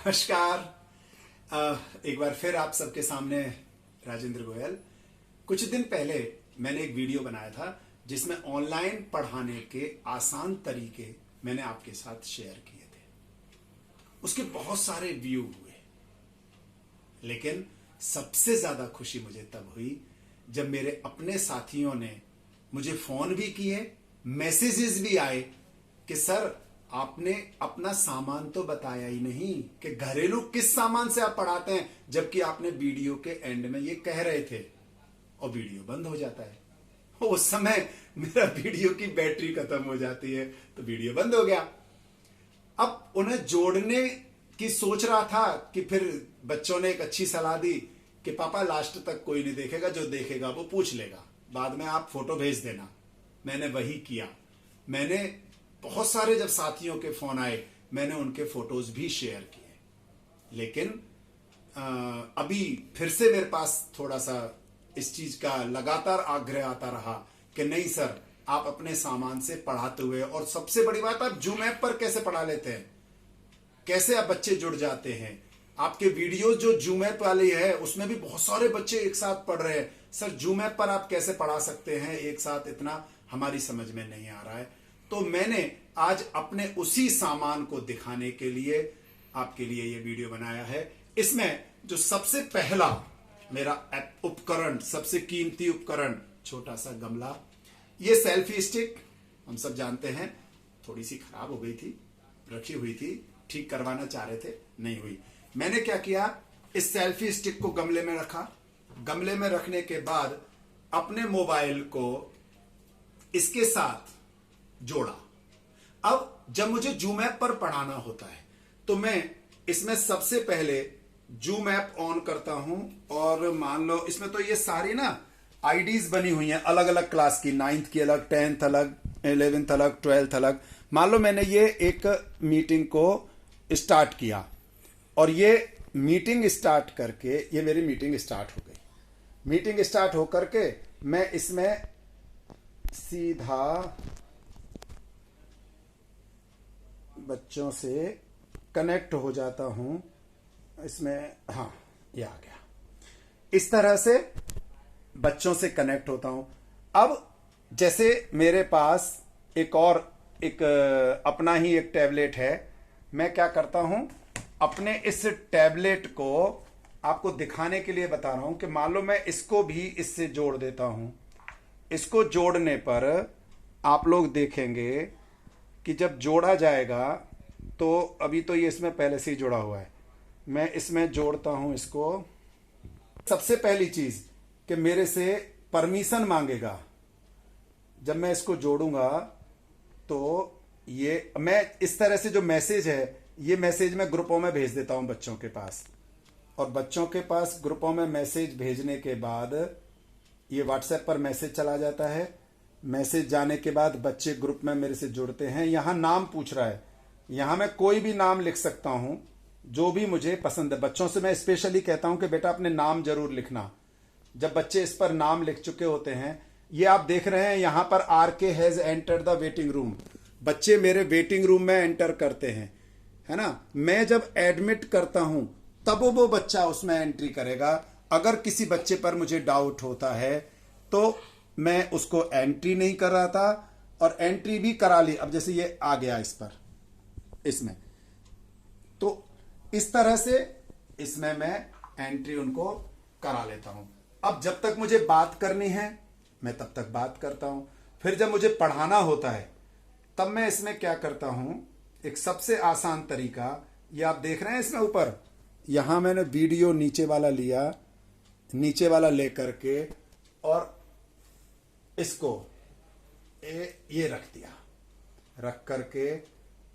नमस्कार। एक बार फिर आप सबके सामने राजेंद्र गोयल। कुछ दिन पहले मैंने एक वीडियो बनाया था जिसमें ऑनलाइन पढ़ाने के आसान तरीके मैंने आपके साथ शेयर किए थे। उसके बहुत सारे व्यू हुए, लेकिन सबसे ज्यादा खुशी मुझे तब हुई जब मेरे अपने साथियों ने मुझे फोन भी किए, मैसेजेस भी आए कि सर आपने अपना सामान तो बताया ही नहीं कि घरेलू किस सामान से आप पढ़ाते हैं, जबकि आपने वीडियो के एंड में ये कह रहे थे और वीडियो बंद हो जाता है। उस समय मेरा वीडियो की बैटरी खत्म हो जाती है तो वीडियो बंद हो गया। अब उन्हें जोड़ने की सोच रहा था कि फिर बच्चों ने एक अच्छी सलाह दी कि पापा लास्ट तक कोई नहीं देखेगा, जो देखेगा वो पूछ लेगा, बाद में आप फोटो भेज देना। मैंने वही किया। मैंने बहुत सारे जब साथियों के फोन आए मैंने उनके फोटोज भी शेयर किए, लेकिन अभी फिर से मेरे पास थोड़ा सा इस चीज का लगातार आग्रह आता रहा कि नहीं सर आप अपने सामान से पढ़ाते हुए, और सबसे बड़ी बात आप जूम ऐप पर कैसे पढ़ा लेते हैं, कैसे आप बच्चे जुड़ जाते हैं। आपके वीडियो जो जूम ऐप वाली है उसमें भी बहुत सारे बच्चे एक साथ पढ़ रहे हैं। सर जूम ऐप पर आप कैसे पढ़ा सकते हैं एक साथ, इतना हमारी समझ में नहीं आ रहा है। तो मैंने आज अपने उसी सामान को दिखाने के लिए आपके लिए ये वीडियो बनाया है। इसमें जो सबसे पहला मेरा उपकरण, सबसे कीमती उपकरण, छोटा सा गमला, ये सेल्फी स्टिक। हम सब जानते हैं थोड़ी सी खराब हो गई थी, रखी हुई थी, ठीक करवाना चाह रहे थे, नहीं हुई। मैंने क्या किया, इस सेल्फी स्टिक को गमले में रखा। गमले में रखने के बाद अपने मोबाइल को इसके साथ जोड़ा। अब जब मुझे जूम ऐप पर पढ़ाना होता है तो मैं इसमें सबसे पहले जूम ऐप ऑन करता हूं, और मान लो इसमें तो ये सारी ना आईडीज बनी हुई हैं अलग अलग क्लास की, 9th की अलग, 10th अलग, 11th अलग, 12th अलग। मान लो मैंने ये एक मीटिंग को स्टार्ट किया और ये मीटिंग स्टार्ट करके, ये मेरी मीटिंग स्टार्ट हो गई। मीटिंग स्टार्ट होकर के मैं इसमें सीधा बच्चों से कनेक्ट हो जाता हूं। इसमें हाँ, ये आ गया। इस तरह से बच्चों से कनेक्ट होता हूं। अब जैसे मेरे पास एक अपना ही एक टैबलेट है, मैं क्या करता हूं, अपने इस टैबलेट को आपको दिखाने के लिए बता रहा हूं कि मान लो मैं इसको भी इससे जोड़ देता हूं। इसको जोड़ने पर आप लोग देखेंगे कि जब जोड़ा जाएगा तो अभी तो ये इसमें पहले से ही जुड़ा हुआ है, मैं इसमें जोड़ता हूं इसको। सबसे पहली चीज कि मेरे से परमिशन मांगेगा। जब मैं इसको जोड़ूंगा तो ये मैं इस तरह से जो मैसेज है, ये मैसेज मैं ग्रुपों में भेज देता हूं बच्चों के पास, और बच्चों के पास ग्रुपों में मैसेज भेजने के बाद ये व्हाट्सएप पर मैसेज चला जाता है। मैसेज जाने के बाद बच्चे ग्रुप में मेरे से जुड़ते हैं। यहां नाम पूछ रहा है, यहां मैं कोई भी नाम लिख सकता हूं जो भी मुझे पसंद है। बच्चों से मैं स्पेशली कहता हूं कि बेटा अपने नाम जरूर लिखना। जब बच्चे इस पर नाम लिख चुके होते हैं, ये आप देख रहे हैं यहां पर RK has entered the waiting room. बच्चे मेरे वेटिंग रूम में एंटर करते हैं, है ना। मैं जब एडमिट करता हूं तब वो बच्चा उसमें एंट्री करेगा। अगर किसी बच्चे पर मुझे डाउट होता है तो मैं उसको एंट्री नहीं कर रहा था, और एंट्री भी करा ली। अब जैसे ये आ गया इस पर, इसमें तो इस तरह से इसमें मैं एंट्री उनको करा लेता हूं। अब जब तक मुझे बात करनी है मैं तब तक बात करता हूं। फिर जब मुझे पढ़ाना होता है तब मैं इसमें क्या करता हूं, एक सबसे आसान तरीका, ये आप देख रहे हैं इसमें ऊपर, यहां मैंने वीडियो नीचे वाला लिया, नीचे वाला लेकर के और इसको ये रख दिया, रख करके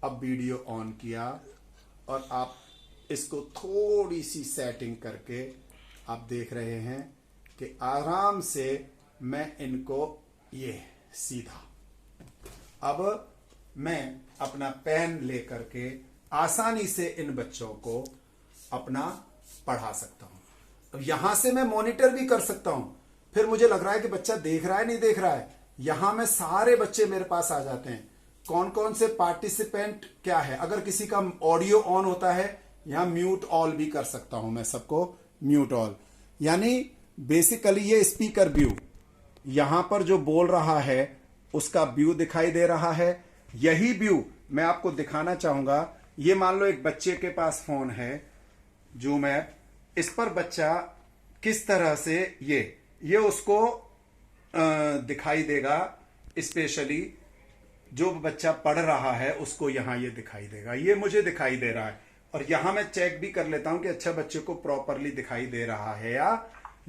अब वीडियो ऑन किया, और आप इसको थोड़ी सी सेटिंग करके आप देख रहे हैं कि आराम से मैं इनको ये सीधा, अब मैं अपना पेन लेकर के आसानी से इन बच्चों को अपना पढ़ा सकता हूं। अब यहां से मैं मॉनिटर भी कर सकता हूं। फिर मुझे लग रहा है कि बच्चा देख रहा है नहीं देख रहा है, यहां में सारे बच्चे मेरे पास आ जाते हैं। कौन कौन से पार्टिसिपेंट क्या है, अगर किसी का ऑडियो ऑन होता है यहां म्यूट ऑल भी कर सकता हूं मैं सबको, म्यूट ऑल। यानी बेसिकली ये स्पीकर व्यू, यहां पर जो बोल रहा है उसका व्यू दिखाई दे रहा है। यही व्यू मैं आपको दिखाना चाहूंगा। ये मान लो एक बच्चे के पास फोन है, जूम ऐप, इस पर बच्चा किस तरह से ये उसको दिखाई देगा। स्पेशली जो बच्चा पढ़ रहा है उसको यहां ये दिखाई देगा, ये मुझे दिखाई दे रहा है। और यहां मैं चेक भी कर लेता हूं कि अच्छा बच्चे को प्रॉपरली दिखाई दे रहा है या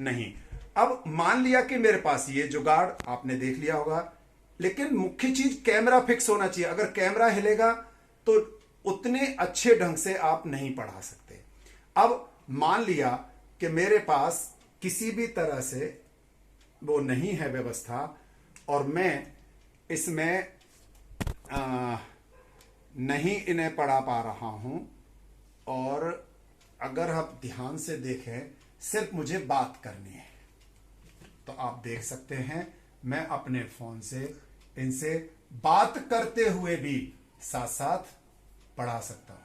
नहीं। अब मान लिया कि मेरे पास ये जुगाड़ आपने देख लिया होगा, लेकिन मुख्य चीज कैमरा फिक्स होना चाहिए। अगर कैमरा हिलेगा तो उतने अच्छे ढंग से आप नहीं पढ़ा सकते। अब मान लिया कि मेरे पास किसी भी तरह से वो नहीं है व्यवस्था और मैं इसमें नहीं इन्हें पढ़ा पा रहा हूं, और अगर आप ध्यान से देखें सिर्फ मुझे बात करनी है, तो आप देख सकते हैं मैं अपने फोन से इनसे बात करते हुए भी साथ साथ पढ़ा सकता हूं।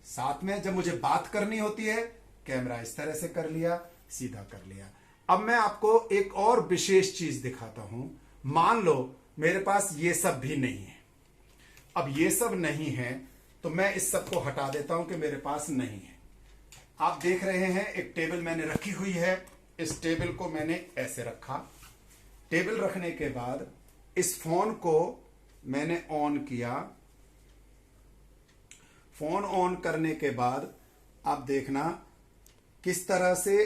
साथ में जब मुझे बात करनी होती है, कैमरा इस तरह से कर लिया, सीधा कर लिया। अब मैं आपको एक और विशेष चीज दिखाता हूं। मान लो मेरे पास ये सब भी नहीं है। अब ये सब नहीं है तो मैं इस सब को हटा देता हूं कि मेरे पास नहीं है। आप देख रहे हैं एक टेबल मैंने रखी हुई है। इस टेबल को मैंने ऐसे रखा। टेबल रखने के बाद इस फोन को मैंने ऑन किया। फोन ऑन करने के बाद आप देखना किस तरह से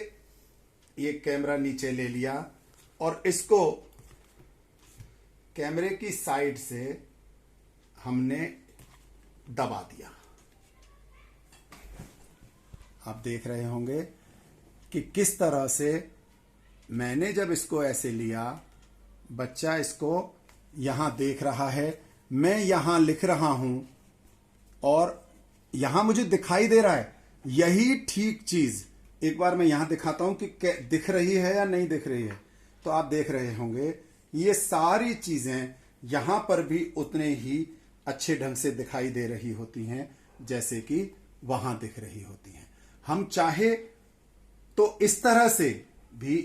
ये कैमरा नीचे ले लिया और इसको कैमरे की साइड से हमने दबा दिया। आप देख रहे होंगे कि किस तरह से मैंने जब इसको ऐसे लिया, बच्चा इसको यहां देख रहा है, मैं यहां लिख रहा हूं और यहां मुझे दिखाई दे रहा है। यही ठीक चीज एक बार मैं यहां दिखाता हूं कि दिख रही है या नहीं दिख रही है। तो आप देख रहे होंगे ये सारी चीजें यहां पर भी उतने ही अच्छे ढंग से दिखाई दे रही होती हैं जैसे कि वहां दिख रही होती हैं। हम चाहे तो इस तरह से भी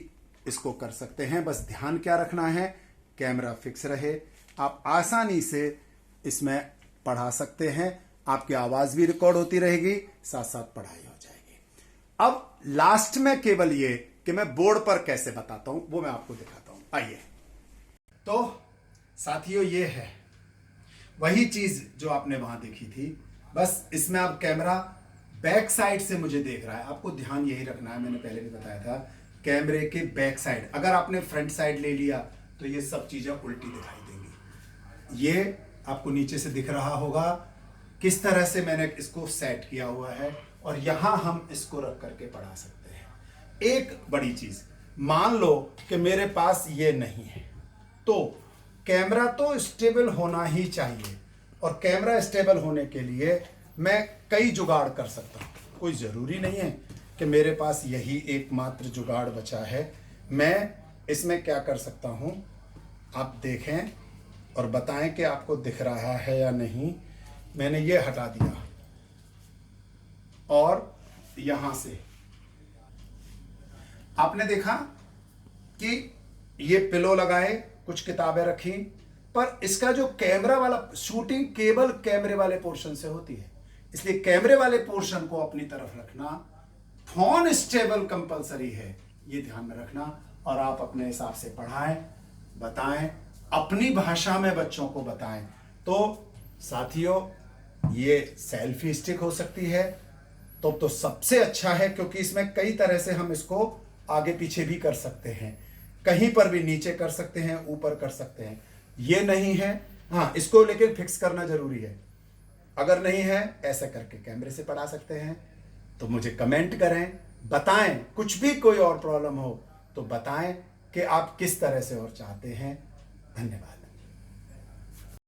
इसको कर सकते हैं। बस ध्यान क्या रखना है, कैमरा फिक्स रहे, आप आसानी से इसमें पढ़ा सकते हैं। आपकी आवाज भी रिकॉर्ड होती रहेगी, साथ साथ पढ़ाई हो जाएगी। अब लास्ट में केवल ये कि मैं बोर्ड पर कैसे बताता हूं वो मैं आपको दिखाता हूं। आइए। तो साथियों ये है वही चीज जो आपने वहां देखी थी, बस इसमें अब कैमरा बैक साइड से मुझे देख रहा है। आपको ध्यान यही रखना है, मैंने पहले भी बताया था, कैमरे के बैक साइड। अगर आपने फ्रंट साइड ले लिया तो ये सब चीजें उल्टी दिखाई देंगी। ये आपको नीचे से दिख रहा होगा किस तरह से मैंने इसको सेट किया हुआ है, और यहां हम इसको रख करके पढ़ा सकते हैं। एक बड़ी चीज, मान लो कि मेरे पास ये नहीं है, तो कैमरा तो स्टेबल होना ही चाहिए, और कैमरा स्टेबल होने के लिए मैं कई जुगाड़ कर सकता हूं। कोई जरूरी नहीं है कि मेरे पास यही एकमात्र जुगाड़ बचा है। मैं इसमें क्या कर सकता हूं, आप देखें और बताएं कि आपको दिख रहा है या नहीं। मैंने ये हटा दिया और यहां से आपने देखा कि ये पिलो लगाए, कुछ किताबें रखी, पर इसका जो कैमरा वाला शूटिंग केवल कैमरे वाले पोर्शन से होती है, इसलिए कैमरे वाले पोर्शन को अपनी तरफ रखना। फोन स्टेबल कंपलसरी है, ये ध्यान में रखना, और आप अपने हिसाब से पढ़ाएं, बताएं, अपनी भाषा में बच्चों को बताएं। तो साथियों ये सेल्फी स्टिक हो सकती है तो सबसे अच्छा है, क्योंकि इसमें कई तरह से हम इसको आगे पीछे भी कर सकते हैं, कहीं पर भी नीचे कर सकते हैं, ऊपर कर सकते हैं। ये नहीं है, हाँ इसको लेकिन फिक्स करना जरूरी है। अगर नहीं है ऐसे करके कैमरे से पढ़ा सकते हैं। तो मुझे कमेंट करें, बताएं, कुछ भी कोई और प्रॉब्लम हो तो बताएं कि आप किस तरह से और चाहते हैं। धन्यवाद।